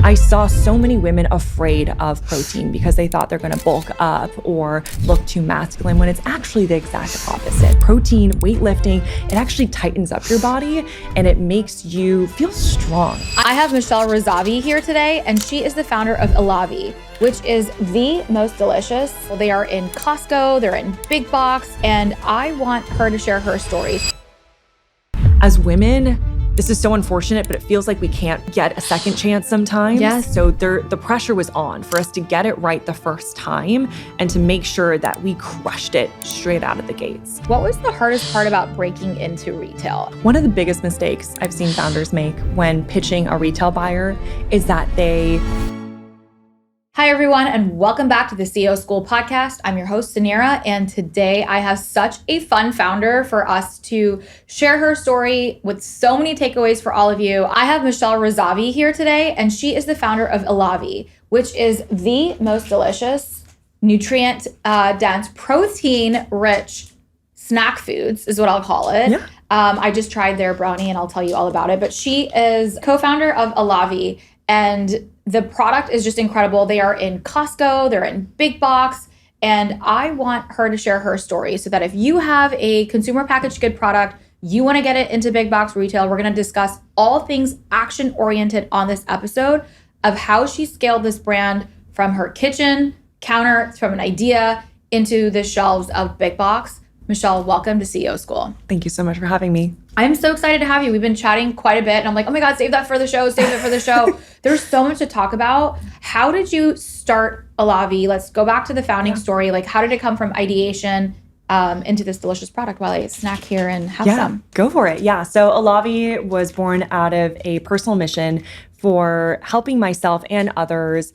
I saw so many women afraid of protein because they thought they're gonna bulk up or look too masculine, when it's actually the exact opposite. Protein, weightlifting, it actually tightens up your body and it makes you feel strong. I have Michelle Razavi here today, and she is the founder of Elavi, which is the most delicious. They are in Costco, they're in big box, and I want her to share her story. As women, this is so unfortunate, but it feels like we can't get a second chance sometimes. Yes. So the pressure was on for us to get it right the first time and to make sure that we crushed it straight out of the gates. What was the hardest part about breaking into retail? One of the biggest mistakes I've seen founders make when pitching a retail buyer is that they... Hi, everyone, and welcome back to the CEO School podcast. I'm your host, Suneera, and today I have such a fun founder for us to share her story with so many takeaways for all of you. I have Michelle Razavi here today, and she is the founder of Elavi, which is the most delicious, nutrient-dense, protein-rich snack foods, is what I'll call it. Yeah. I just tried their brownie, and I'll tell you all about it, but she is co-founder of Elavi, and the product is just incredible. They are in Costco, they're in big box, and I want her to share her story so that if you have a consumer packaged good product, you want to get it into big box retail, we're going to discuss all things action oriented on this episode of how she scaled this brand from her kitchen counter, from an idea into the shelves of big box. Michelle, welcome to CEO School. Thank you so much for having me. I'm so excited to have you. We've been chatting quite a bit, and I'm like, oh my God, save that for the show, save it for the show. There's so much to talk about. How did you start Elavi? Let's go back to the founding story. Like, how did it come from ideation into this delicious product while I snack here and have some? Go for it. Yeah. So Elavi was born out of a personal mission for helping myself and others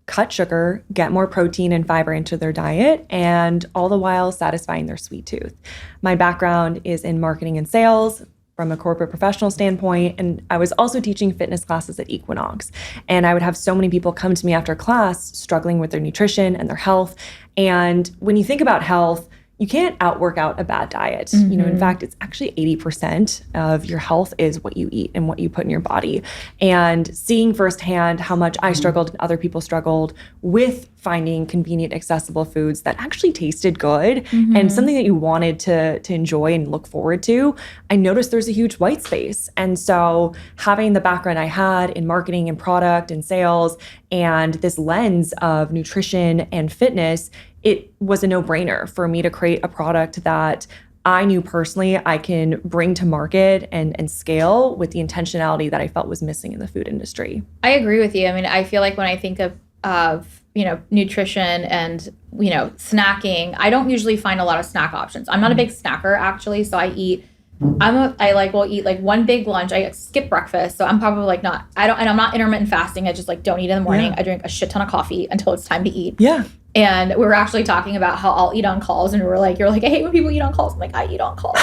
cut sugar, get more protein and fiber into their diet, and all the while satisfying their sweet tooth. My background is in marketing and sales from a corporate professional standpoint, and I was also teaching fitness classes at Equinox. And I would have so many people come to me after class struggling with their nutrition and their health. And when you think about health, you can't out-work out a bad diet. Mm-hmm. You know, in fact, it's actually 80% of your health is what you eat and what you put in your body. And seeing firsthand how much I struggled and other people struggled with finding convenient, accessible foods that actually tasted good and something that you wanted to enjoy and look forward to, I noticed there's a huge white space. And so having the background I had in marketing and product and sales and this lens of nutrition and fitness, it was a no-brainer for me to create a product that I knew personally I can bring to market and scale with the intentionality that I felt was missing in the food industry. I agree with you. I mean, I feel like when I think of nutrition and, snacking, I don't usually find a lot of snack options. I'm not a big snacker, actually, so will eat like one big lunch. I skip breakfast, so I'm probably and I'm not intermittent fasting. I just don't eat in the morning. I drink a shit ton of coffee until it's time to eat. Yeah. And we were actually talking about how I'll eat on calls, and you're like, I hate when people eat on calls. I'm like, I eat on calls.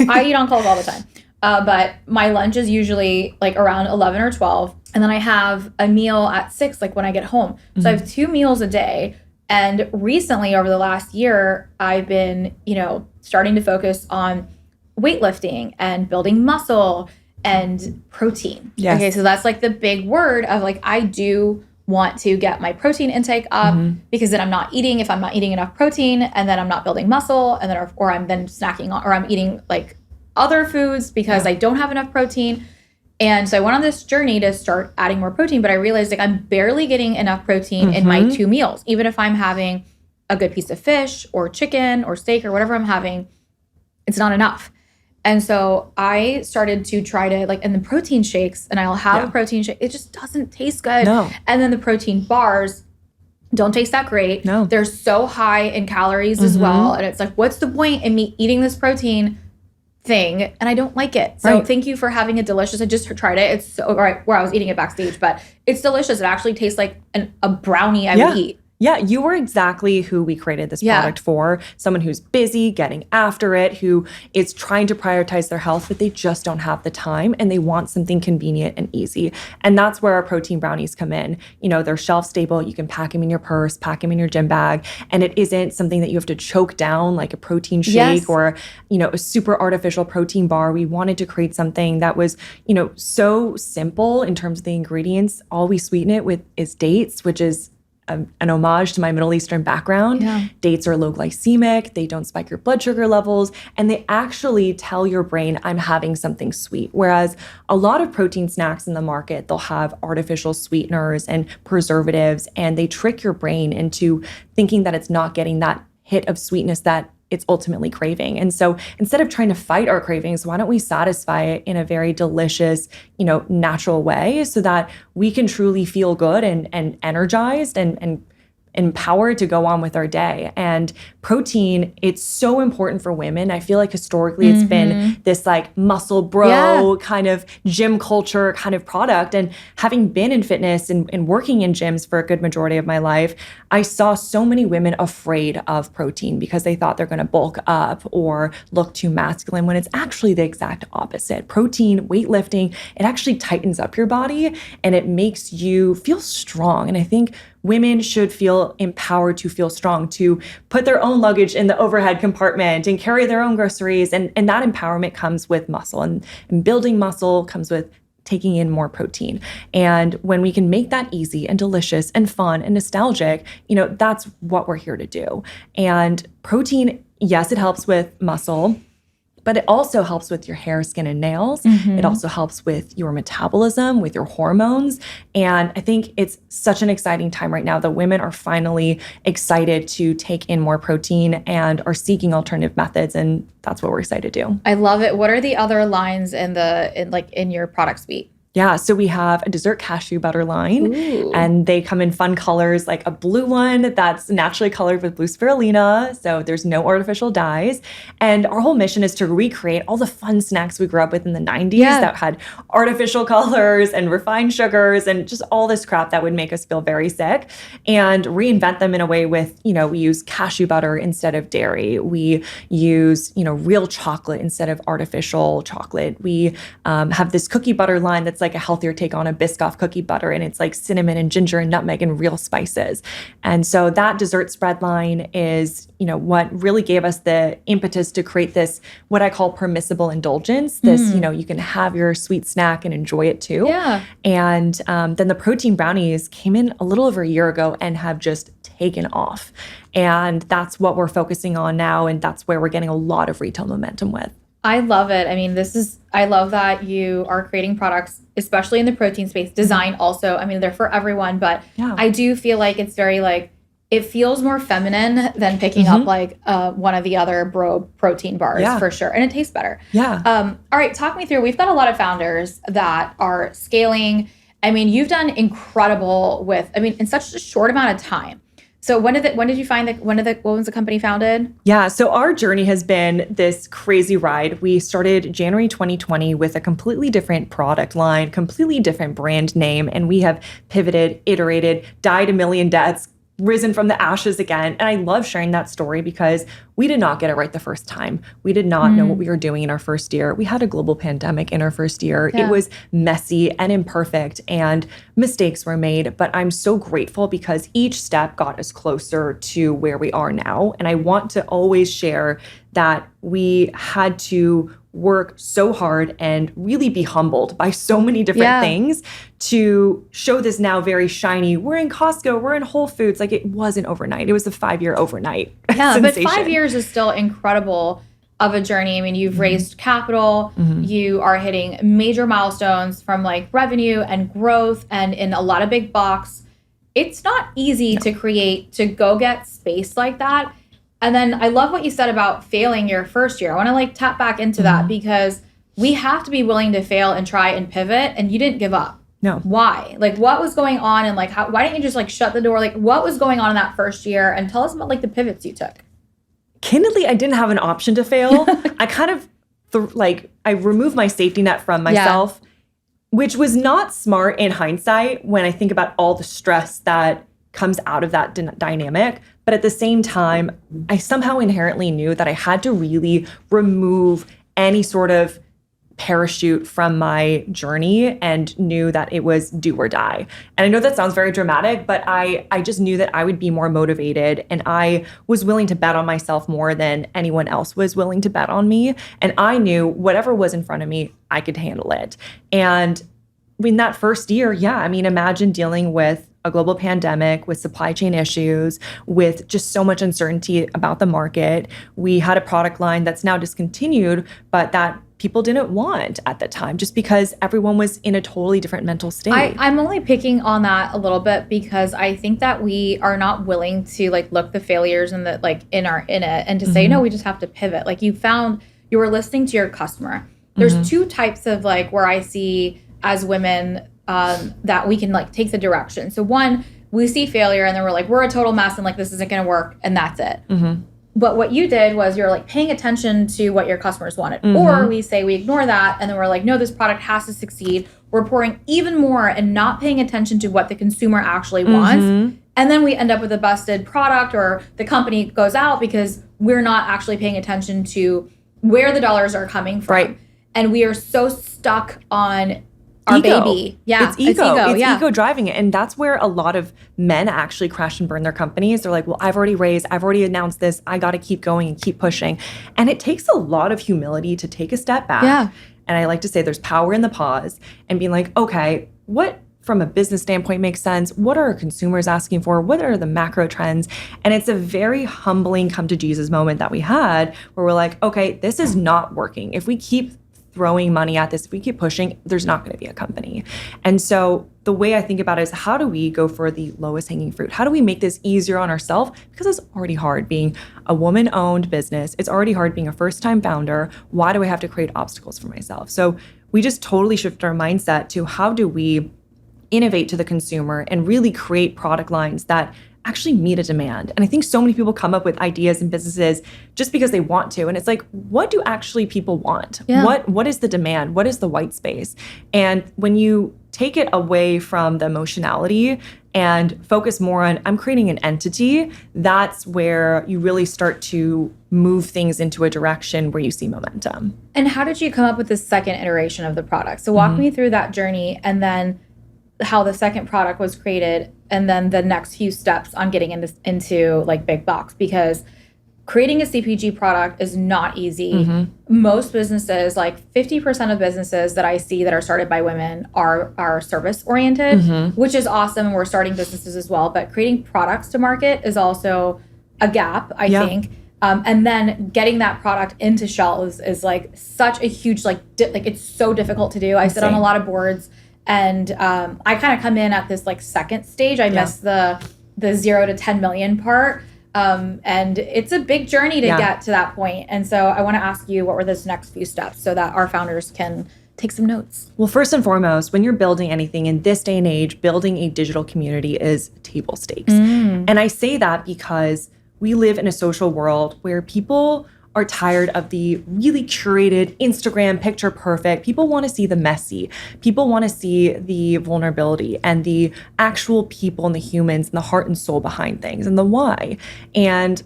I eat on calls all the time. But my lunch is usually around 11 or 12. And then I have a meal at 6, when I get home. So I have 2 meals a day. And recently, over the last year, I've been, starting to focus on weightlifting and building muscle and protein. Yes. Okay, so that's the big word of I do want to get my protein intake up because then I'm not eating if I'm not eating enough protein, and then I'm not building muscle, and then or I'm then snacking or I'm eating other foods because I don't have enough protein. And so I went on this journey to start adding more protein, but I realized I'm barely getting enough protein in my 2 meals. Even if I'm having a good piece of fish or chicken or steak or whatever I'm having, it's not enough. And so I started to try to in the protein shakes, and I'll have a protein shake. It just doesn't taste good. No. And then the protein bars don't taste that great. No. They're so high in calories as well. And it's what's the point in me eating this protein thing? And I don't like it. So thank you for having a delicious, I just tried it. It's so, where I was eating it backstage, but it's delicious. It actually tastes like a brownie I would eat. Yeah, you were exactly who we created this product for. Someone who's busy, getting after it, who is trying to prioritize their health, but they just don't have the time and they want something convenient and easy. And that's where our protein brownies come in. You know, they're shelf stable. You can pack them in your purse, pack them in your gym bag. And it isn't something that you have to choke down like a protein shake or, you know, a super artificial protein bar. We wanted to create something that was, you know, so simple in terms of the ingredients. All we sweeten it with is dates, which is an homage to my Middle Eastern background. Dates are low glycemic, they don't spike your blood sugar levels, and they actually tell your brain, I'm having something sweet. Whereas a lot of protein snacks in the market, they'll have artificial sweeteners and preservatives, and they trick your brain into thinking that it's not getting that hit of sweetness that it's ultimately craving. And so instead of trying to fight our cravings, why don't we satisfy it in a very delicious, you know, natural way so that we can truly feel good and energized and empowered to go on with our day. And protein, it's so important for women. I feel like historically it's been this like muscle bro kind of gym culture kind of product. And having been in fitness and working in gyms for a good majority of my life, I saw so many women afraid of protein because they thought they're going to bulk up or look too masculine, when it's actually the exact opposite. Protein, weightlifting, it actually tightens up your body and it makes you feel strong. And I think women should feel empowered to feel strong, to put their own luggage in the overhead compartment and carry their own groceries. And that empowerment comes with muscle, and building muscle comes with taking in more protein. And when we can make that easy and delicious and fun and nostalgic, you know, that's what we're here to do. And protein, yes, it helps with muscle, but it also helps with your hair, skin, and nails. It also helps with your metabolism, with your hormones. And I think it's such an exciting time right now that women are finally excited to take in more protein and are seeking alternative methods. And that's what we're excited to do. I love it. What are the other lines in your product suite? Yeah, so we have a dessert cashew butter line, and they come in fun colors, like a blue one that's naturally colored with blue spirulina, so there's no artificial dyes. And our whole mission is to recreate all the fun snacks we grew up with in the 90s that had artificial colors and refined sugars and just all this crap that would make us feel very sick, and reinvent them in a way with, you know, we use cashew butter instead of dairy. We use, you know, real chocolate instead of artificial chocolate. We have this cookie butter line that's like a healthier take on a Biscoff cookie butter, and it's like cinnamon and ginger and nutmeg and real spices. And so that dessert spread line is, you know, what really gave us the impetus to create this, what I call permissible indulgence. This, you know, you can have your sweet snack and enjoy it too. And then the protein brownies came in a little over a year ago and have just taken off. And that's what we're focusing on now. And that's where we're getting a lot of retail momentum with. I love it. I mean, I love that you are creating products, especially in the protein space. Design also, I mean, they're for everyone, but I do feel like it's very like, it feels more feminine than picking up like one of the other bro protein bars for sure. And it tastes better. All right, talk me through. We've got a lot of founders that are scaling. I mean, you've done incredible in such a short amount of time. So when was the company founded? Yeah, so our journey has been this crazy ride. We started January 2020 with a completely different product line, completely different brand name, and we have pivoted, iterated, died a million deaths, risen from the ashes again. And I love sharing that story because we did not get it right the first time. We did not know what we were doing in our first year. We had a global pandemic in our first year. It was messy and imperfect and mistakes were made, but I'm so grateful because each step got us closer to where we are now. And I want to always share that we had to work so hard and really be humbled by so many different things to show this now very shiny, we're in Costco, we're in Whole Foods. Like, it wasn't overnight. It was a 5-year overnight sensation. But 5 years is still incredible of a journey. I mean, you've raised capital, you are hitting major milestones from like revenue and growth and in a lot of big box. It's not easy to go get space like that. And then I love what you said about failing your first year. I want to like tap back into that because we have to be willing to fail and try and pivot, and you didn't give up. No. Why? Like, what was going on, and like, why didn't you just like shut the door? Like, what was going on in that first year? And tell us about like the pivots you took. Candidly, I didn't have an option to fail. I kind of I removed my safety net from myself, which was not smart in hindsight when I think about all the stress that comes out of that dynamic. But at the same time, I somehow inherently knew that I had to really remove any sort of parachute from my journey and knew that it was do or die. And I know that sounds very dramatic, but I just knew that I would be more motivated, and I was willing to bet on myself more than anyone else was willing to bet on me. And I knew whatever was in front of me, I could handle it. And in that first year, imagine dealing with a global pandemic, with supply chain issues, with just so much uncertainty about the market. We had a product line that's now discontinued, but that people didn't want at the time just because everyone was in a totally different mental state. I'm only picking on that a little bit because I think that we are not willing to look the failures and and to say, no, we just have to pivot. You were listening to your customer. There's two types of where I see as women that we can take the direction. So one, we see failure and then we're a total mess and this isn't going to work and that's it. But what you did was you're paying attention to what your customers wanted. Or we say we ignore that and then we're no, this product has to succeed. We're pouring even more and not paying attention to what the consumer actually wants. And then we end up with a busted product, or the company goes out because we're not actually paying attention to where the dollars are coming from. Right. And we are so stuck on our ego. Baby. Yeah. It's ego driving it. And that's where a lot of men actually crash and burn their companies. They're well, I've already announced this. I got to keep going and keep pushing. And it takes a lot of humility to take a step back. Yeah. And I like to say there's power in the pause and being okay, what from a business standpoint makes sense? What are our consumers asking for? What are the macro trends? And it's a very humbling come to Jesus moment that we had where we're okay, this is not working. If we keep throwing money at this, if we keep pushing, there's not going to be a company. And so the way I think about it is, how do we go for the lowest hanging fruit? How do we make this easier on ourselves? Because it's already hard being a woman-owned business. It's already hard being a first-time founder. Why do I have to create obstacles for myself? So we just totally shift our mindset to how do we innovate to the consumer and really create product lines that actually meet a demand. And I think so many people come up with ideas and businesses just because they want to. And it's what do actually people want? Yeah. What is the demand? What is the white space? And when you take it away from the emotionality and focus more on, I'm creating an entity, that's where you really start to move things into a direction where you see momentum. And how did you come up with the second iteration of the product? So walk me through that journey, and then how the second product was created, and then the next few steps on getting into big box, because creating a CPG product is not easy. Most businesses, 50% of businesses that I see that are started by women are service oriented, which is awesome. And we're starting businesses as well, but creating products to market is also a gap, I think. And then getting that product into shelves is such a huge, it's so difficult to do. I sit on a lot of boards. And I kind of come in at this second stage. I missed the 0 to 10 million part. And it's a big journey to get to that point. And so I want to ask you, what were those next few steps so that our founders can take some notes? Well, first and foremost, when you're building anything in this day and age, building a digital community is table stakes. And I say that because we live in a social world where people are tired of the really curated Instagram picture perfect. People want to see the messy. People want to see the vulnerability and the actual people and the humans and the heart and soul behind things and the why. And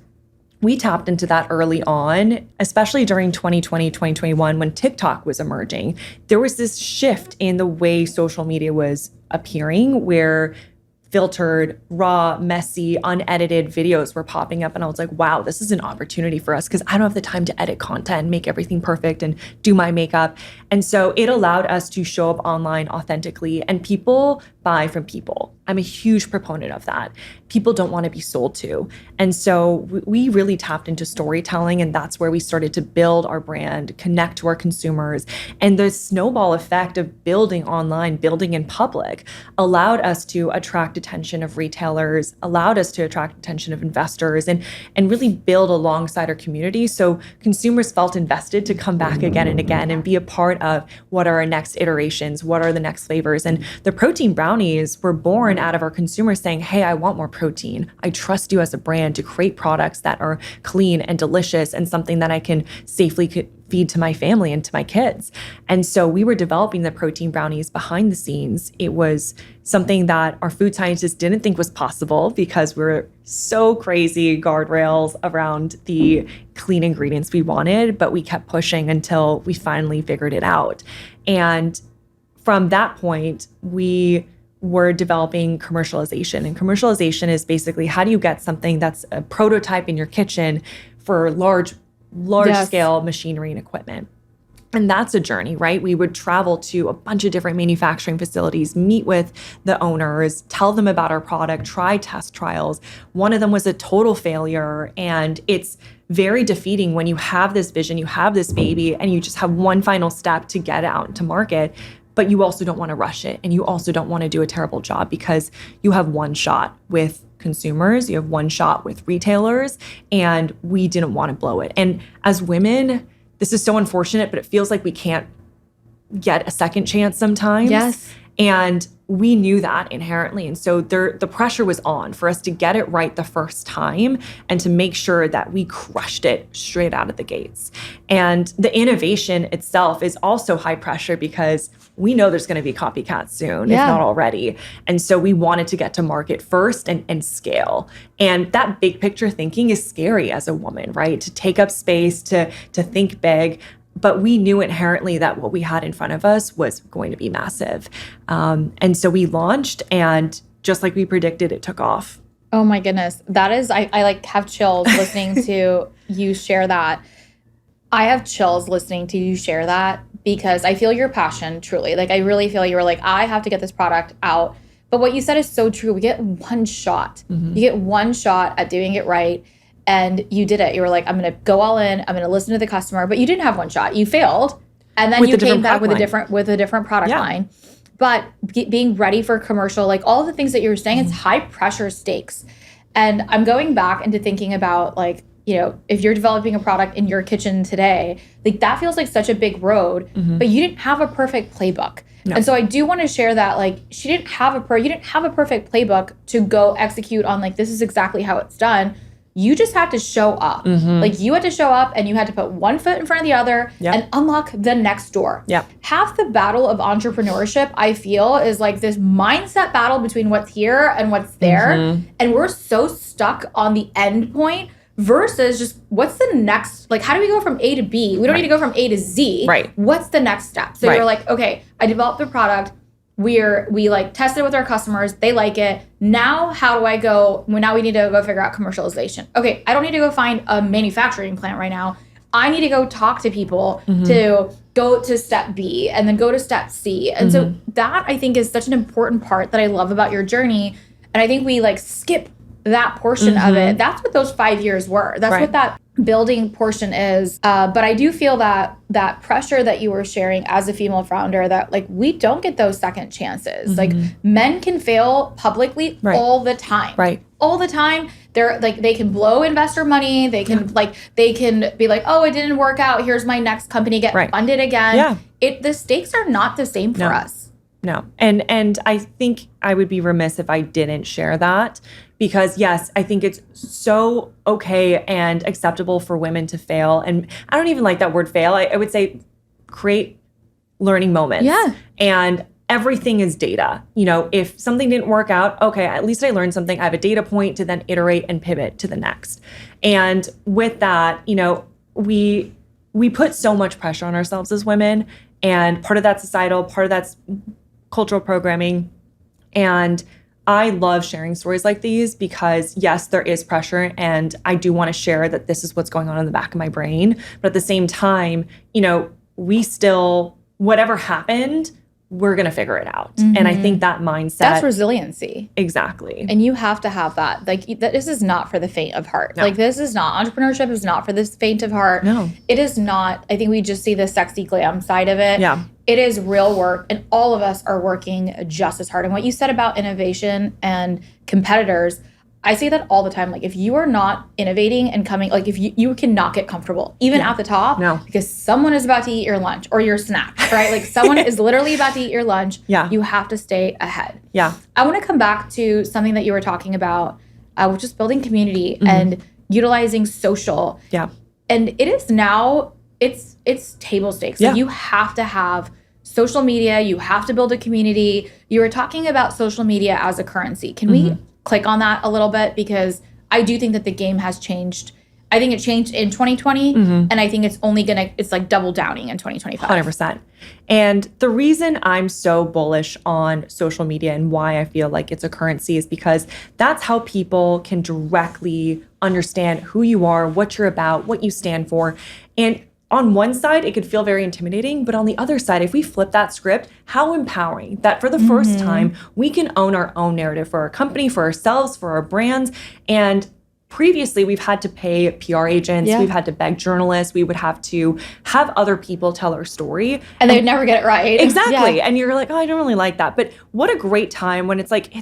we tapped into that early on, especially during 2020, 2021, when TikTok was emerging. There was this shift in the way social media was appearing, where filtered, raw, messy, unedited videos were popping up. And I was wow, this is an opportunity for us because I don't have the time to edit content, make everything perfect and do my makeup. And so it allowed us to show up online authentically, and people buy from people. I'm a huge proponent of that. People don't want to be sold to. And so we really tapped into storytelling, and that's where we started to build our brand, connect to our consumers. And the snowball effect of building online, building in public, allowed us to attract attention of retailers, allowed us to attract attention of investors, and really build alongside our community. So consumers felt invested to come back again and again and be a part of what are our next iterations, what are the next flavors. And the protein brownies were born out of our consumers saying, hey, I want more protein. I trust you as a brand to create products that are clean and delicious and something that I can safely feed to my family and to my kids. And so we were developing the protein brownies behind the scenes. It was something that our food scientists didn't think was possible because we're so crazy guardrails around the clean ingredients we wanted, but we kept pushing until we finally figured it out. And from that point, we were developing commercialization. And commercialization is basically how do you get something that's a prototype in your kitchen for large scale machinery and equipment. And that's a journey, right? We would travel to a bunch of different manufacturing facilities, meet with the owners, tell them about our product, try test trials. One of them was a total failure. And it's very defeating when you have this vision, you have this baby, and you just have one final step to get out to market. But you also don't want to rush it. And you also don't want to do a terrible job because you have one shot with consumers, you have one shot with retailers, and we didn't want to blow it. And as women, this is so unfortunate, but it feels like we can't get a second chance sometimes. Yes. And we knew that inherently. And so the pressure was on for us to get it right the first time and to make sure that we crushed it straight out of the gates. And the innovation itself is also high pressure because we know there's going to be copycats soon, if not already. And so we wanted to get to market first and scale. And that big picture thinking is scary as a woman, right? To take up space, to think big. But we knew inherently that what we had in front of us was going to be massive. And so we launched, and just like we predicted, it took off. Oh my goodness. That is, I like have chills listening to you share that. I have chills listening to you share that because I feel your passion, truly. Like, I really feel you were like, I have to get this product out. But what you said is so true. We get one shot. You get one shot at doing it right. And you did it. You were like, I'm going to go all in. I'm going to listen to the customer. But you didn't have one shot. You failed. And then you came back with a different product line. But being ready for commercial, like all the things that you were saying, it's high pressure stakes. And I'm going back into thinking about, like, you know, if you're developing a product in your kitchen today, like that feels like such a big road, but you didn't have a perfect playbook. No. And so I do want to share that, like, you didn't have a perfect playbook to go execute on, like, this is exactly how it's done. You just had to show up. Like, you had to show up and you had to put one foot in front of the other and unlock the next door. Half the battle of entrepreneurship, I feel, is like this mindset battle between what's here and what's there. And we're so stuck on the end point versus just what's the next, like, how do we go from A to B? We don't need to go from A to Z. What's the next step? So you're like, okay, I developed the product. We like tested it with our customers. They like it. Now, how do I go? Well, now we need to go figure out commercialization. Okay, I don't need to go find a manufacturing plant right now. I need to go talk to people to go to step B and then go to step C. And so that, I think, is such an important part that I love about your journey. And I think we like skip that portion of it. That's what those 5 years were. That's what that building portion is. But I do feel that that pressure that you were sharing as a female founder, that like we don't get those second chances. Like, men can fail publicly all the time. All the time. They're like, they can blow investor money. They can they can be like, oh, it didn't work out. Here's my next company, get funded again. The stakes are not the same for us. No. And I think I would be remiss if I didn't share that, because yes, I think it's so okay and acceptable for women to fail. And I don't even like that word fail. I would say create learning moments. And everything is data. You know, if something didn't work out, okay, at least I learned something. I have a data point to then iterate and pivot to the next. And with that, you know, we put so much pressure on ourselves as women, and part of that's societal, part of that's cultural programming. And I love sharing stories like these because, yes, there is pressure, and I do want to share that this is what's going on in the back of my brain. But at the same time, you know, we still, whatever happened, we're going to figure it out. And I think that mindset. That's resiliency. Exactly. And you have to have that. Like, this is not for the faint of heart. Like, this is not, entrepreneurship is not for the faint of heart. No. It is not. I think we just see the sexy glam side of it. It is real work, and all of us are working just as hard. And what you said about innovation and competitors, I say that all the time. Like, if you are not innovating and coming, like, if you cannot get comfortable, even at the top, because someone is about to eat your lunch or your snack, right? Like, someone is literally about to eat your lunch. You have to stay ahead. I want to come back to something that you were talking about, which is building community and utilizing social. And it is now it's table stakes. Yeah. Like you have to have social media, you have to build a community. You were talking about social media as a currency. Can we click on that a little bit? Because I do think that the game has changed. I think it changed in 2020, and I think it's only it's like double downing in 2025. 100%. And the reason I'm so bullish on social media and why I feel like it's a currency is because that's how people can directly understand who you are, what you're about, what you stand for. And on one side, it could feel very intimidating, but on the other side, if we flip that script, how empowering that for the first time, we can own our own narrative for our company, for ourselves, for our brands. And previously, we've had to pay PR agents, we've had to beg journalists, we would have to have other people tell our story. And they'd never get it right. Exactly. Yeah. And you're like, oh, I don't really like that. But what a great time when it's like,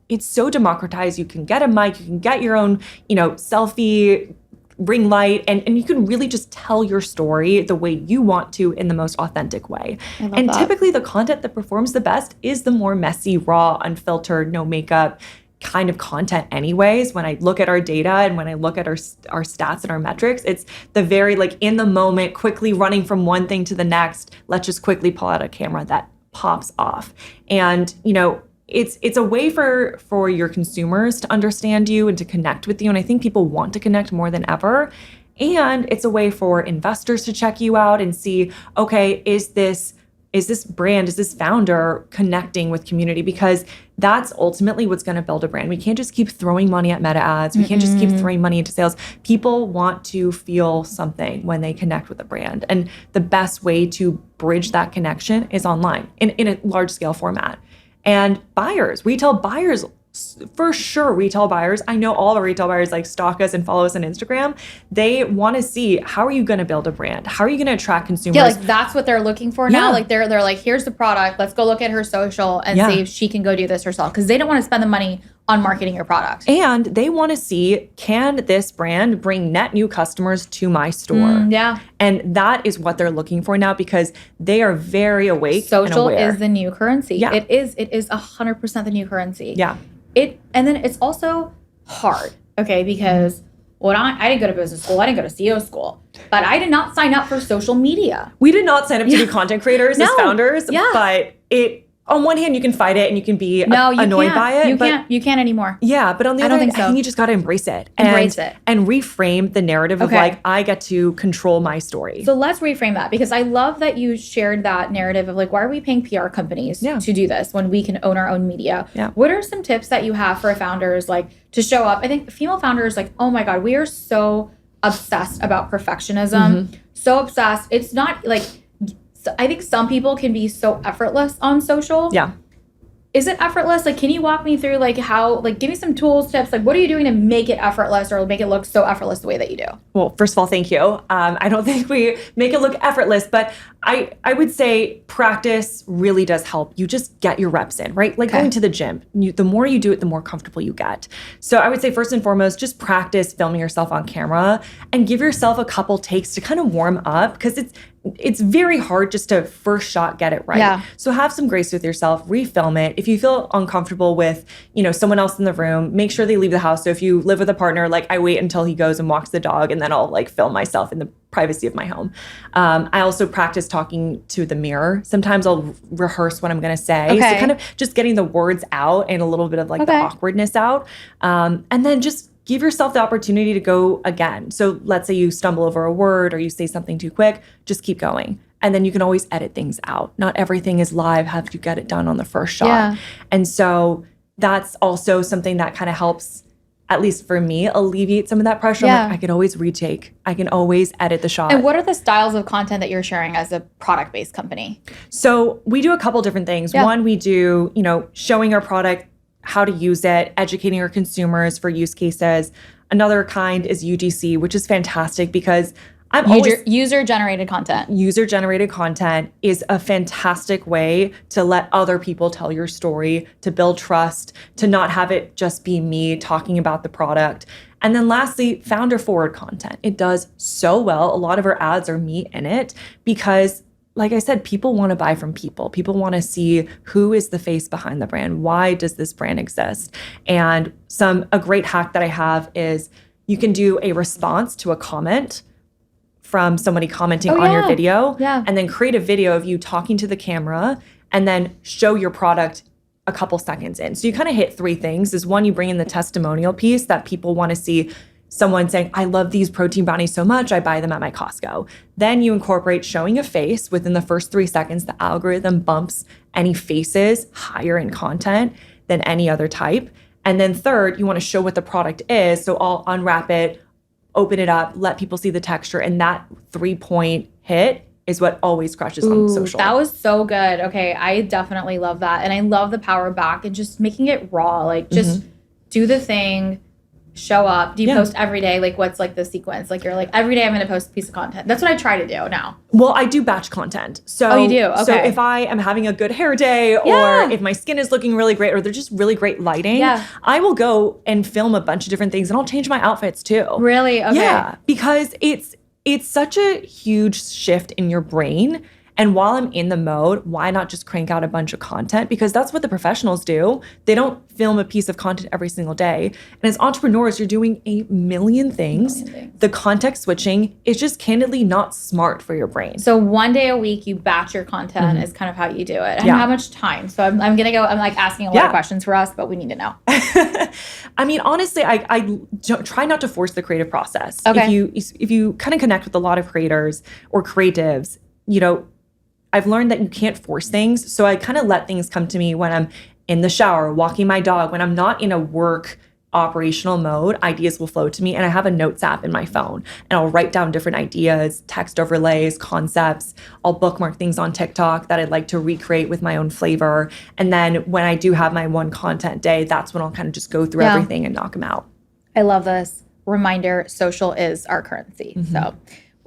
it's so democratized. You can get a mic, you can get your own, selfie ring light, and you can really just tell your story the way you want to in the most authentic way. And typically the content that performs the best is the more messy, raw, unfiltered, no makeup kind of content anyways. When I look at our data and when I look at our stats and our metrics, it's the very like in the moment, quickly running from one thing to the next. Let's just quickly pull out a camera that pops off. And, it's a way for your consumers to understand you and to connect with you. And I think people want to connect more than ever. And it's a way for investors to check you out and see, okay, is this brand, is this founder connecting with community? Because that's ultimately what's going to build a brand. We can't just keep throwing money at meta ads. We can't just keep throwing money into sales. People want to feel something when they connect with a brand. And the best way to bridge that connection is online in a large scale format. And retail buyers, for sure, retail buyers, I know all the retail buyers like stalk us and follow us on Instagram. They want to see, how are you going to build a brand? How are you going to attract consumers? Yeah, like that's what they're looking for now. Like they're like, here's the product. Let's go look at her social and see if she can go do this herself. Because they don't want to spend the money on marketing your product. And they want to see, can this brand bring net new customers to my store? And that is what they're looking for now because they are very awake Social and aware. is the new currency. Yeah. It is 100% the new currency. Yeah. And then it's also hard, okay? Because I didn't go to business school. I didn't go to CEO school. But I did not sign up for social media. We did not sign up to be content creators as founders. But on one hand, you can fight it and you can be annoyed by it. You can't anymore. Yeah, but on the other hand, I think you just got to embrace it. And reframe the narrative of like, I get to control my story. So let's reframe that because I love that you shared that narrative of like, why are we paying PR companies to do this when we can own our own media? Yeah. What are some tips that you have for founders like to show up? I think female founders like, oh my God, we are so obsessed about perfectionism. So obsessed. It's not like... So I think some people can be so effortless on social. Yeah. Is it effortless? Like, can you walk me through like how, like, give me some tools, tips, like what are you doing to make it effortless or make it look so effortless the way that you do? Well, first of all, thank you. I don't think we make it look effortless, but I would say practice really does help. You just get your reps in, right? Like going to the gym. The more you do it, the more comfortable you get. So I would say first and foremost, just practice filming yourself on camera and give yourself a couple takes to kind of warm up because it's very hard just to first shot get it right. Yeah. So have some grace with yourself, refilm it. If you feel uncomfortable with, someone else in the room, make sure they leave the house. So if you live with a partner, like I wait until he goes and walks the dog and then I'll like film myself in the privacy of my home. I also practice talking to the mirror. Sometimes I'll rehearse what I'm going to say. So kind of just getting the words out and a little bit of like the awkwardness out. And then just give yourself the opportunity to go again. So let's say you stumble over a word or you say something too quick, just keep going. And then you can always edit things out. Not everything is live. Have to get it done on the first shot. Yeah. And so that's also something that kind of helps, at least for me, alleviate some of that pressure. Yeah. Like, I can always retake. I can always edit the shot. And what are the styles of content that you're sharing as a product-based company? So we do a couple different things. Yeah. One, we do, showing our product, how to use it, educating our consumers for use cases. Another kind is UGC, which is fantastic because user-generated content. User-generated content is a fantastic way to let other people tell your story, to build trust, to not have it just be me talking about the product. And then lastly, founder-forward content. It does so well. A lot of our ads are me in it because, like I said, people want to buy from people. People want to see who is the face behind the brand. Why does this brand exist? And a great hack that I have is you can do a response to a comment from somebody commenting on your video, Yeah. and then create a video of you talking to the camera and then show your product a couple seconds in. So you kind of hit three things. Is one, you bring in the testimonial piece that people want to see someone saying, I love these protein brownies so much, I buy them at my Costco. Then you incorporate showing a face. Within the first 3 seconds, the algorithm bumps any faces higher in content than any other type. And then third, you want to show what the product is. So I'll unwrap it, open it up, let people see the texture. And that 3-point hit is what always crushes on social. That was so good. Okay, I definitely love that. And I love the power back and just making it raw. Like, just do the thing, show up. Do you post every day? Like, what's like the sequence? Like, you're like, every day I'm going to post a piece of content. That's what I try to do now. Well, I do batch content. So, oh, you do? Okay. So if I am having a good hair day or if my skin is looking really great or they're just really great lighting, I will go and film a bunch of different things and I'll change my outfits too. Really? Okay. Yeah, because it's such a huge shift in your brain. And while I'm in the mode, why not just crank out a bunch of content? Because that's what the professionals do. They don't film a piece of content every single day. And as entrepreneurs, you're doing a million things. The context switching is just candidly not smart for your brain. So one day a week, you batch your content is kind of how you do it. And how much time? So I'm going to go, I'm like asking a lot of questions for us, but we need to know. I mean, honestly, I try not to force the creative process. Okay. If you kind of connect with a lot of creators or creatives, you know, I've learned that you can't force things. So I kind of let things come to me when I'm in the shower, walking my dog. When I'm not in a work operational mode, ideas will flow to me. And I have a notes app in my phone and I'll write down different ideas, text overlays, concepts. I'll bookmark things on TikTok that I'd like to recreate with my own flavor. And then when I do have my one content day, that's when I'll kind of just go through everything and knock them out. I love this. Reminder, social is our currency. So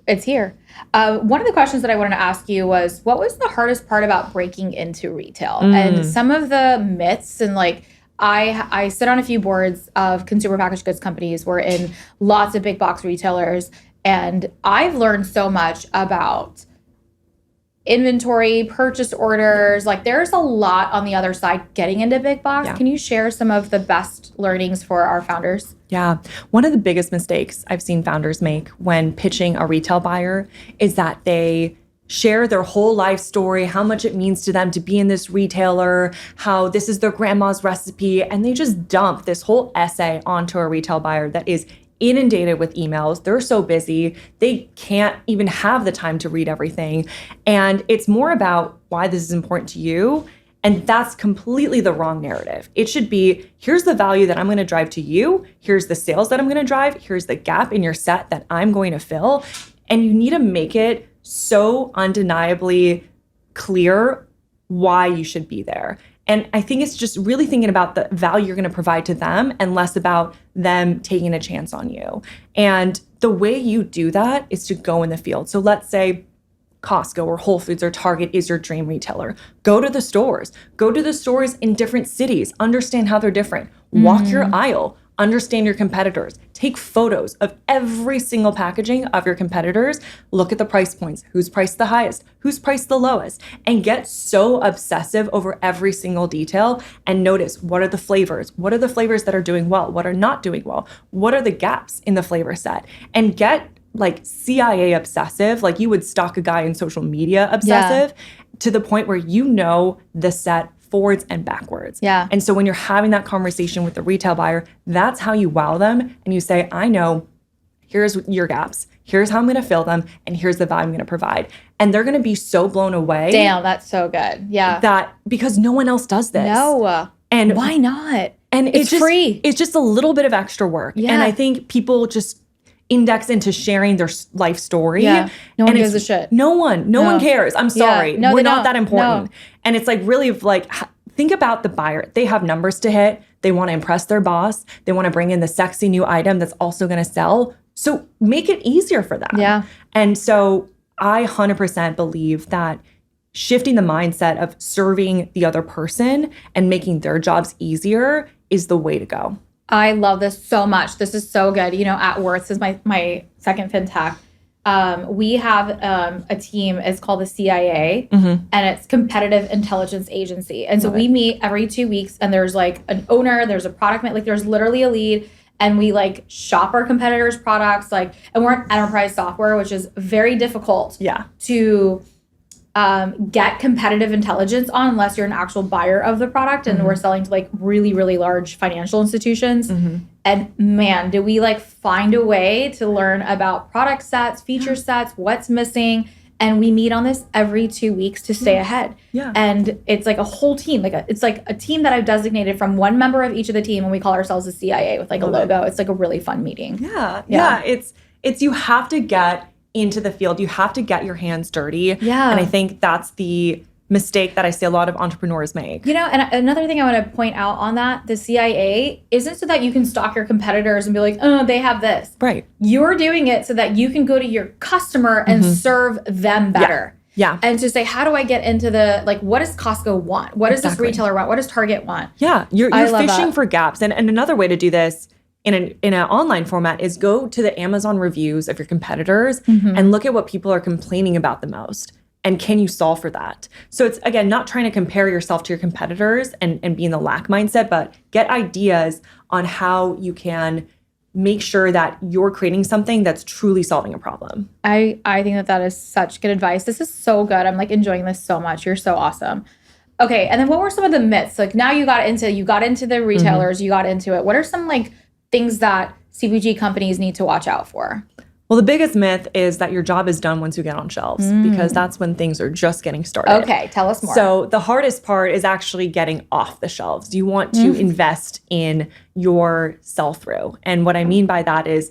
it's here. One of the questions that I wanted to ask you was, what was the hardest part about breaking into retail? And some of the myths and like, I sit on a few boards of consumer packaged goods companies. We're in lots of big box retailers. And I've learned so much about inventory, purchase orders. Like, there's a lot on the other side getting into big box. Can you share some of the best learnings for our founders? Yeah. One of the biggest mistakes I've seen founders make when pitching a retail buyer is that they share their whole life story, how much it means to them to be in this retailer, how this is their grandma's recipe, and they just dump this whole essay onto a retail buyer that is inundated with emails. They're so busy, they can't even have the time to read everything. And it's more about why this is important to you. And that's completely the wrong narrative. It should be, here's the value that I'm going to drive to you. Here's the sales that I'm going to drive. Here's the gap in your set that I'm going to fill. And you need to make it so undeniably clear why you should be there. And I think it's just really thinking about the value you're going to provide to them and less about them taking a chance on you. And the way you do that is to go in the field. So let's say Costco or Whole Foods or Target is your dream retailer. Go to the stores. Go to the stores in different cities. Understand how they're different. Walk your aisle. Understand your competitors. Take photos of every single packaging of your competitors. Look at the price points. Who's priced the highest? Who's priced the lowest? And get so obsessive over every single detail and notice, what are the flavors? What are the flavors that are doing well? What are not doing well? What are the gaps in the flavor set? And get like CIA obsessive, like you would stalk a guy in social media obsessive, to the point where you know the set forwards and backwards. And so when you're having that conversation with the retail buyer, that's how you wow them. And you say, I know, here's your gaps. Here's how I'm going to fill them. And here's the value I'm going to provide. And they're going to be so blown away. Damn, that's so good. Yeah. That because no one else does this. No. And why not? And it's just free. It's just a little bit of extra work. And I think people just index into sharing their life story. No one gives a shit. No one cares. I'm sorry. No, we're not that important. No. And it's like really like, think about the buyer. They have numbers to hit. They want to impress their boss. They want to bring in the sexy new item that's also going to sell. So make it easier for them. And so I 100% believe that shifting the mindset of serving the other person and making their jobs easier is the way to go. I love this so much. This is so good. You know, at Worth, this is my second fintech. We have a team, it's called the CIA, and it's Competitive Intelligence Agency. And so we meet every 2 weeks, and there's like an owner, there's a product, like there's literally a lead, and we like shop our competitors' products, like, and we're an enterprise software, which is very difficult to get competitive intelligence on unless you're an actual buyer of the product, and we're selling to like really, really large financial institutions. And man, do we like find a way to learn about product sets, feature sets, what's missing. And we meet on this every 2 weeks to stay ahead. And it's like a whole team. It's like a team that I've designated from one member of each of the team, and we call ourselves the CIA with like a logo. It's like a really fun meeting. Yeah. It's you have to get into the field. You have to get your hands dirty. And I think that's the mistake that I see a lot of entrepreneurs make. You know, and another thing I want to point out on that, the CIA isn't so that you can stalk your competitors and be like, oh, they have this. Right. You're doing it so that you can go to your customer and serve them better. Yeah. And to say, how do I get into the, like, what does Costco want? What does this retailer want? What does Target want? Yeah. You're fishing for gaps. And another way to do this in an online format is go to the Amazon reviews of your competitors and look at what people are complaining about the most. And can you solve for that? So it's, again, not trying to compare yourself to your competitors and be in the lack mindset, but get ideas on how you can make sure that you're creating something that's truly solving a problem. I think that is such good advice. This is so good. I'm like enjoying this so much. You're so awesome. Okay, and then what were some of the myths? Like now you got into the retailers, you got into it. What are some like things that CPG companies need to watch out for? Well, the biggest myth is that your job is done once you get on shelves because that's when things are just getting started. Okay, tell us more. So the hardest part is actually getting off the shelves. You want to invest in your sell-through. And what I mean by that is,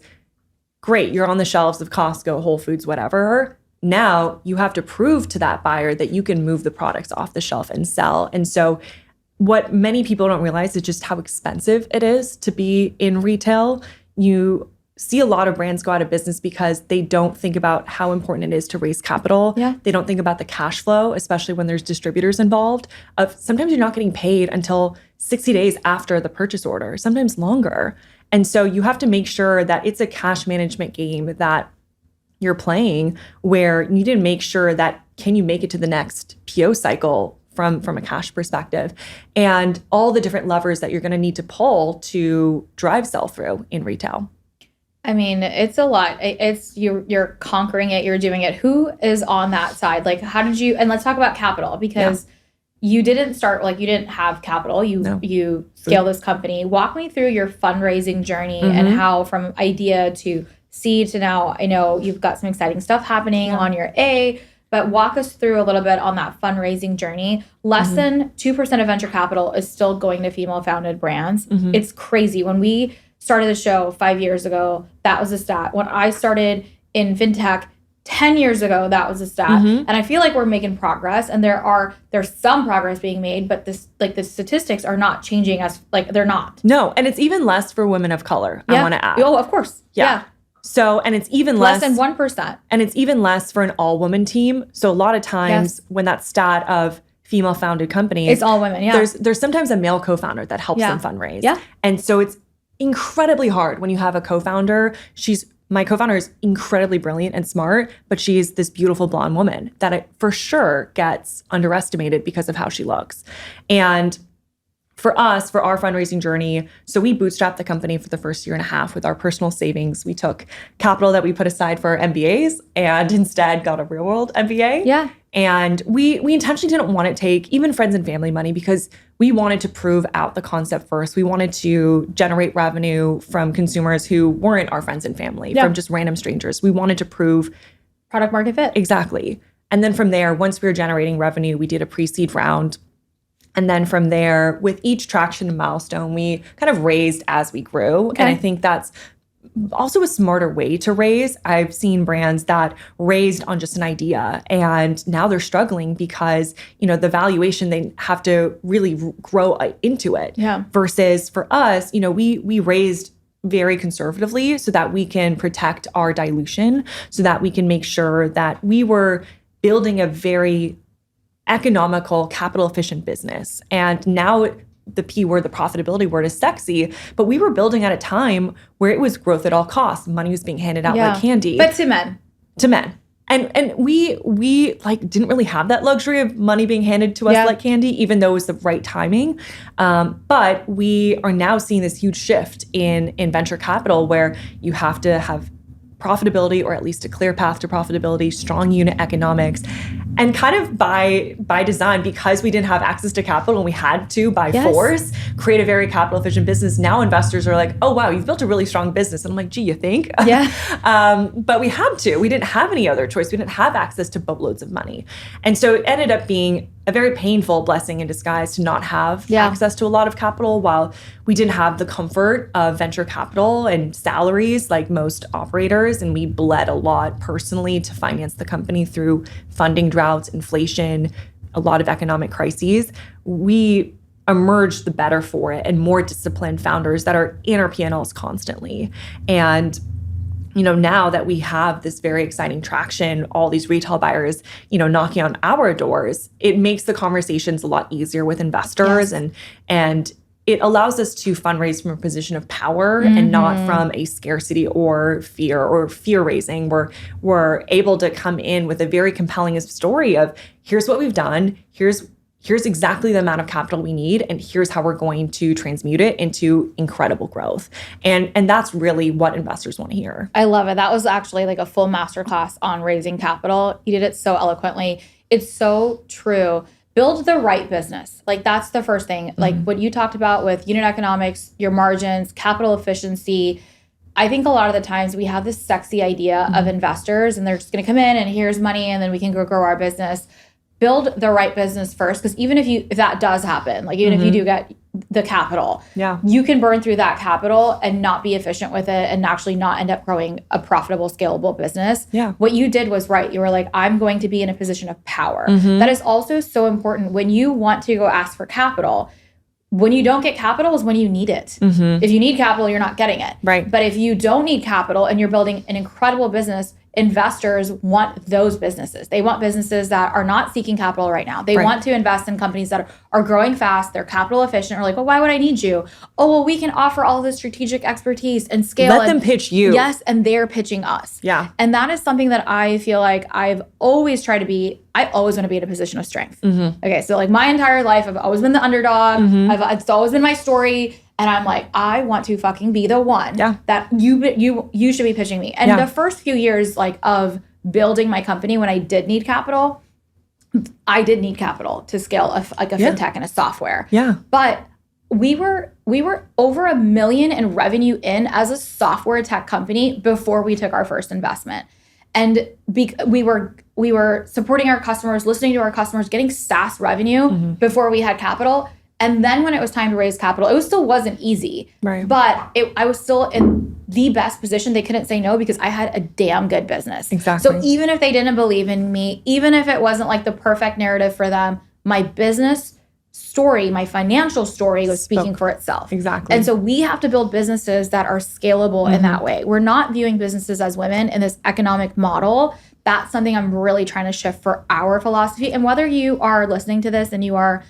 great, you're on the shelves of Costco, Whole Foods, whatever. Now you have to prove to that buyer that you can move the products off the shelf and sell. And so what many people don't realize is just how expensive it is to be in retail. You see a lot of brands go out of business because they don't think about how important it is to raise capital. They don't think about the cash flow, especially when there's distributors involved. Sometimes you're not getting paid until 60 days after the purchase order, sometimes longer. And so you have to make sure that it's a cash management game that you're playing where you need to make sure that can you make it to the next PO cycle from a cash perspective, and all the different levers that you're going to need to pull to drive sell-through in retail. I mean, it's a lot. It's you're conquering it. You're doing it. Who is on that side? Like, how did you? And let's talk about capital because you didn't start like you didn't have capital. You scale this company. Walk me through your fundraising journey and how from idea to seed to now. I know you've got some exciting stuff happening on your A. But walk us through a little bit on that fundraising journey. Less than 2% of venture capital is still going to female-founded brands. It's crazy. When we started the show 5 years ago, that was a stat. When I started in fintech 10 years ago, that was a stat. And I feel like we're making progress, and there's some progress being made, but the statistics are not changing as like they're not. No, and it's even less for women of color. I want to add. Oh, of course. Yeah. So, and it's even less than 1%. And it's even less for an all-woman team. So a lot of times when that stat of female-founded companies, it's all women. There's sometimes a male co-founder that helps them fundraise. And so it's incredibly hard when you have a co-founder. My co-founder is incredibly brilliant and smart, but she's this beautiful blonde woman that for sure gets underestimated because of how she looks. And for us, for our fundraising journey, so we bootstrapped the company for the first year and a half with our personal savings. We took capital that we put aside for MBAs and instead got a real world MBA. And we intentionally didn't want to take even friends and family money because we wanted to prove out the concept first. We wanted to generate revenue from consumers who weren't our friends and family, from just random strangers. We wanted to prove product market fit. Exactly. And then from there, once we were generating revenue, we did a pre-seed round. And then from there, with each traction and milestone, we kind of raised as we grew. And I think that's also a smarter way to raise. I've seen brands that raised on just an idea and now they're struggling because, the valuation, they have to really grow into it. Versus for us, we raised very conservatively so that we can protect our dilution, so that we can make sure that we were building a very economical, capital efficient business. And now the P word, the profitability word, is sexy, but we were building at a time where it was growth at all costs. Money was being handed out like candy. But to men. To men. And we like didn't really have that luxury of money being handed to us like candy, even though it was the right timing. But we are now seeing this huge shift in venture capital where you have to have profitability, or at least a clear path to profitability, strong unit economics. And kind of by design, because we didn't have access to capital and we had to, by force, create a very capital efficient business. Now investors are like, oh, wow, you've built a really strong business. And I'm like, gee, you think? Yeah. But we had to. We didn't have any other choice. We didn't have access to boatloads of money. And so it ended up being a very painful blessing in disguise to not have access to a lot of capital, while we didn't have the comfort of venture capital and salaries like most operators. And we bled a lot personally to finance the company through funding droughts, inflation, a lot of economic crises. We emerged the better for it, and more disciplined founders that are in our P&Ls constantly. And now that we have this very exciting traction, all these retail buyers, knocking on our doors, it makes the conversations a lot easier with investors, and it allows us to fundraise from a position of power and not from a scarcity or fear raising. We're able to come in with a very compelling story of, here's what we've done, here's exactly the amount of capital we need, and here's how we're going to transmute it into incredible growth. And that's really what investors want to hear. I love it. That was actually like a full masterclass on raising capital. You did it so eloquently. It's so true. Build the right business. Like, that's the first thing. Like what you talked about with unit economics, your margins, capital efficiency. I think a lot of the times we have this sexy idea of investors, and they're just going to come in and here's money and then we can go grow our business. Build the right business first, because even if that does happen, like even if you do get the capital, you can burn through that capital and not be efficient with it and actually not end up growing a profitable, scalable business. What you did was right. You were like, I'm going to be in a position of power. That is also so important when you want to go ask for capital. When you don't get capital is when you need it. If you need capital, you're not getting it. Right. But if you don't need capital and you're building an incredible business, investors want those businesses. They want businesses that are not seeking capital right now. They want to invest in companies that are growing fast, they're capital efficient, or like, well, why would I need you? Oh, well, we can offer all this strategic expertise and scale. Let them pitch you. Yes, and they're pitching us. Yeah. And that is something that I feel like I've always tried to be. I always want to be in a position of strength. Okay, so like my entire life, I've always been the underdog. It's always been my story. And I'm like, I want to fucking be the one that you should be pitching me. And the first few years like of building my company, when I did need capital, I did need capital to scale a fintech and a software. But we were over $1 million in revenue as a software tech company before we took our first investment. And we were supporting our customers, listening to our customers, getting SaaS revenue before we had capital. And then when it was time to raise capital, it still wasn't easy. Right. But I was still in the best position. They couldn't say no because I had a damn good business. Exactly. So even if they didn't believe in me, even if it wasn't like the perfect narrative for them, my business story, my financial story was speaking for itself. Exactly. And so we have to build businesses that are scalable in that way. We're not viewing businesses as women in this economic model. That's something I'm really trying to shift for our philosophy. And whether you are listening to this and you are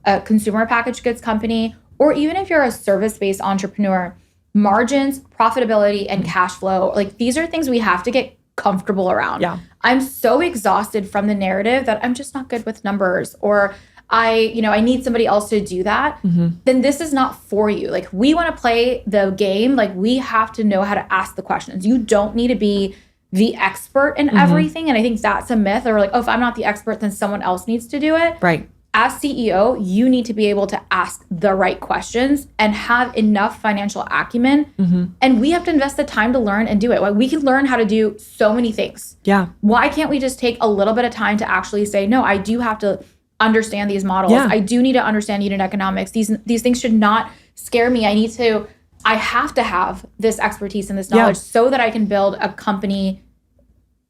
a consumer packaged goods company, or even if you're a service-based entrepreneur, margins, profitability, and cash flow, like these are things we have to get comfortable around. I'm so exhausted from the narrative that I'm just not good with numbers, or I need somebody else to do that. Then this is not for you. Like, we want to play the game. Like, we have to know how to ask the questions. You don't need to be the expert in everything. And I think that's a myth. Or like, oh, if I'm not the expert, then someone else needs to do it. Right. As CEO, you need to be able to ask the right questions and have enough financial acumen. And we have to invest the time to learn and do it. Like, we can learn how to do so many things. Why can't we just take a little bit of time to actually say, no, I do have to understand these models. I do need to understand unit economics. These things should not scare me. I have to have this expertise and this knowledge so that I can build a company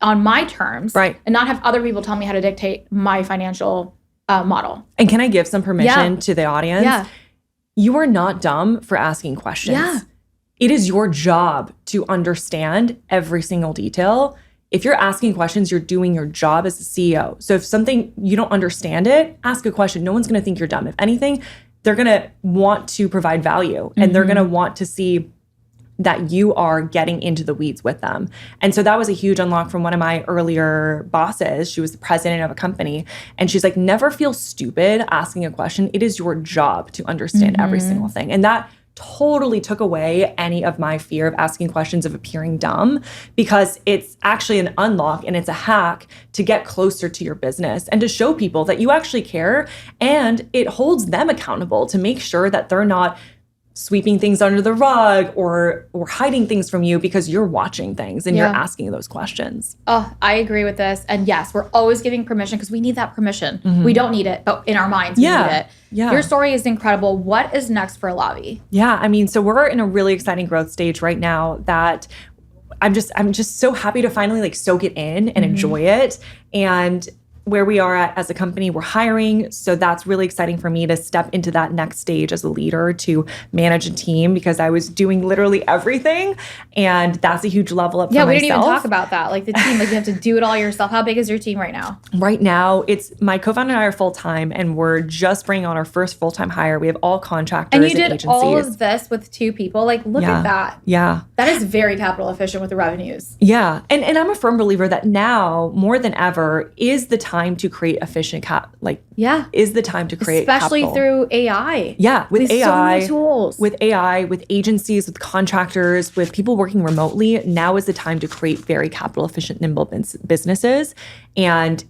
on my terms, and not have other people tell me how to dictate my financial model. And can I give some permission to the audience? You are not dumb for asking questions. It is your job to understand every single detail. If you're asking questions, you're doing your job as a CEO. So if something, you don't understand it, ask a question. No one's going to think you're dumb. If anything, they're going to want to provide value, and they're going to want to see that you are getting into the weeds with them. And so that was a huge unlock from one of my earlier bosses. She was the president of a company. And she's like, never feel stupid asking a question. It is your job to understand every single thing. And that totally took away any of my fear of asking questions, of appearing dumb, because it's actually an unlock and it's a hack to get closer to your business and to show people that you actually care. And it holds them accountable to make sure that they're not sweeping things under the rug or hiding things from you because you're watching things and you're asking those questions. Oh, I agree with this. And yes, we're always giving permission because we need that permission. We don't need it, but in our minds, we need it. Yeah. Your story is incredible. What is next for Elavi? Yeah, I mean, so we're in a really exciting growth stage right now that I'm just so happy to finally like soak it in and enjoy it. And where we are at as a company, we're hiring. So that's really exciting for me to step into that next stage as a leader, to manage a team, because I was doing literally everything. And that's a huge level up for myself. Yeah, we didn't even talk about that. Like the team, like you have to do it all yourself. How big is your team right now? Right now, it's my co-founder and I are full-time, and we're just bringing on our first full-time hire. We have all contractors and agencies. And you did all of this with 2 people? Like, look at that. Yeah. That is very capital efficient with the revenues. Yeah. And I'm a firm believer that now, more than ever, is the time to create efficient is the time to create especially capital. Through AI. Yeah, with AI, so many tools. With AI, with agencies, with contractors, with people working remotely, now is the time to create very capital efficient, nimble businesses. And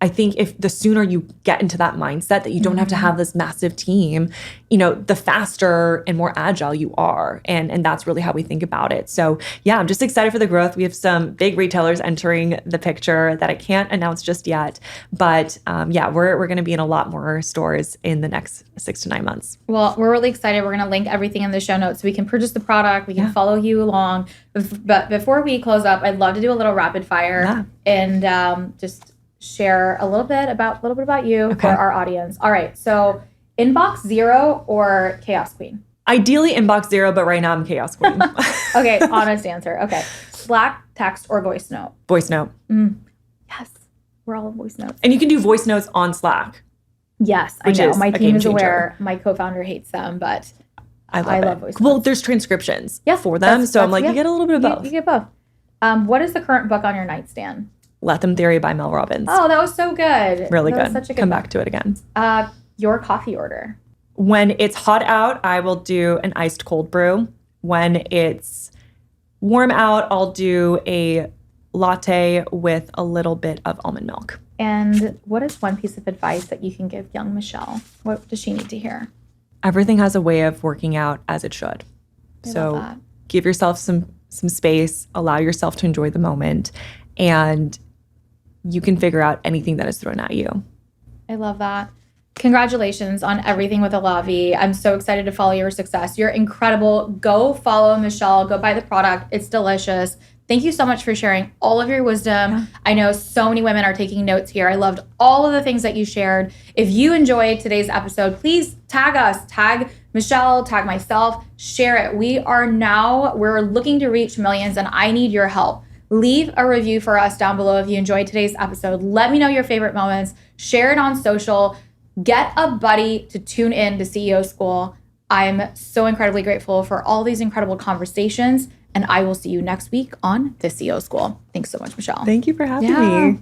I think if the sooner you get into that mindset that you don't have to have this massive team, the faster and more agile you are. And that's really how we think about it. So yeah, I'm just excited for the growth. We have some big retailers entering the picture that I can't announce just yet. But we're going to be in a lot more stores in the next 6 to 9 months. Well, we're really excited. We're going to link everything in the show notes so we can purchase the product. We can follow you along. But before we close up, I'd love to do a little rapid fire and just share a little bit about you for our audience. All right. So inbox 0 or chaos queen? Ideally inbox 0, but right now I'm chaos queen. Okay. Honest answer. Okay. Slack, text, or voice note? Voice note. Yes. We're all voice notes. And you can do voice notes on Slack. Yes. I know. My team is aware. My co-founder hates them, but I love voice notes. Well, there's transcriptions for them. That's, so I'm like, you get a little bit of both. You get both. What is the current book on your nightstand? Let Them Theory by Mel Robbins. Oh, that was so good. Really good. Such a good Come book. back to it again. Your coffee order? When it's hot out, I will do an iced cold brew. When it's warm out, I'll do a latte with a little bit of almond milk. And what is one piece of advice that you can give young Michelle? What does she need to hear? Everything has a way of working out as it should. So give yourself some space, allow yourself to enjoy the moment, and you can figure out anything that is thrown at you. I love that. Congratulations on everything with Elavi. I'm so excited to follow your success. You're incredible. Go follow Michelle. Go buy the product. It's delicious. Thank you so much for sharing all of your wisdom. Yeah. I know so many women are taking notes here. I loved all of the things that you shared. If you enjoyed today's episode, please tag us. Tag Michelle, tag myself, share it. We're looking to reach millions, and I need your help. Leave a review for us down below if you enjoyed today's episode. Let me know your favorite moments. Share it on social. Get a buddy to tune in to CEO School. I'm so incredibly grateful for all these incredible conversations, and I will see you next week on the CEO School. Thanks so much, Michelle. Thank you for having me.